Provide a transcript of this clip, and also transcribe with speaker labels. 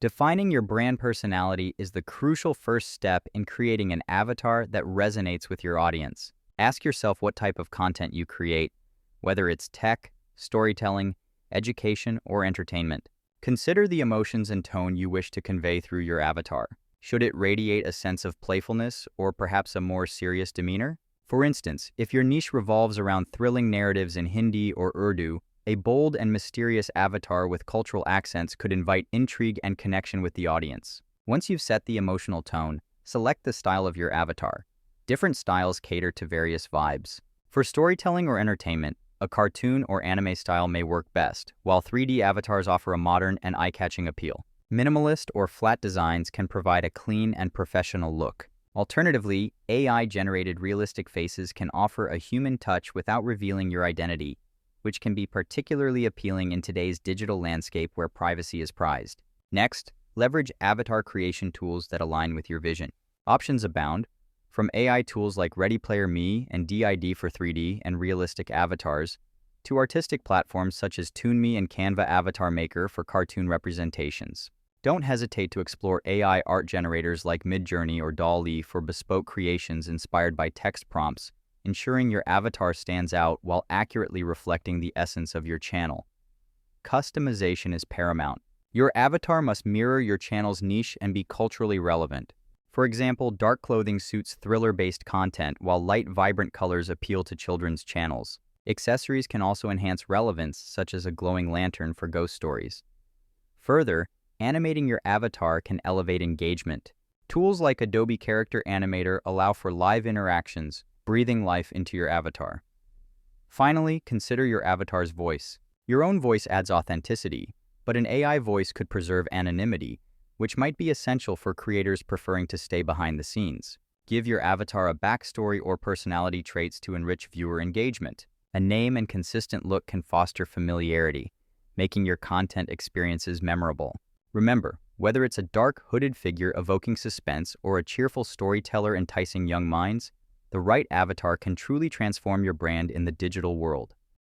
Speaker 1: Defining your brand personality is the crucial first step in creating an avatar that resonates with your audience. Ask yourself what type of content you create, whether it's tech, storytelling, education, or entertainment. Consider the emotions and tone you wish to convey through your avatar. Should it radiate a sense of playfulness or perhaps a more serious demeanor? For instance, if your niche revolves around thrilling narratives in Hindi or Urdu, a bold and mysterious avatar with cultural accents could invite intrigue and connection with the audience. Once you've set the emotional tone, select the style of your avatar. Different styles cater to various vibes. For storytelling or entertainment, a cartoon or anime style may work best, while 3D avatars offer a modern and eye-catching appeal. Minimalist or flat designs can provide a clean and professional look. Alternatively, AI-generated realistic faces can offer a human touch without revealing your identity, which can be particularly appealing in today's digital landscape where privacy is prized. Next, leverage avatar creation tools that align with your vision. Options abound, from AI tools like Ready Player Me and DID for 3D and realistic avatars, to artistic platforms such as TuneMe and Canva Avatar Maker for cartoon representations. Don't hesitate to explore AI art generators like Midjourney or DALL-E for bespoke creations inspired by text prompts, ensuring your avatar stands out while accurately reflecting the essence of your channel. Customization is paramount. Your avatar must mirror your channel's niche and be culturally relevant. For example, dark clothing suits thriller-based content, while light, vibrant colors appeal to children's channels. Accessories can also enhance relevance, such as a glowing lantern for ghost stories. Further, animating your avatar can elevate engagement. Tools like Adobe Character Animator allow for live interactions, breathing life into your avatar. Finally, consider your avatar's voice. Your own voice adds authenticity, but an AI voice could preserve anonymity, which might be essential for creators preferring to stay behind the scenes. Give your avatar a backstory or personality traits to enrich viewer engagement. A name and consistent look can foster familiarity, making your content experiences memorable. Remember, whether it's a dark, hooded figure evoking suspense or a cheerful storyteller enticing young minds, the right avatar can truly transform your brand in the digital world.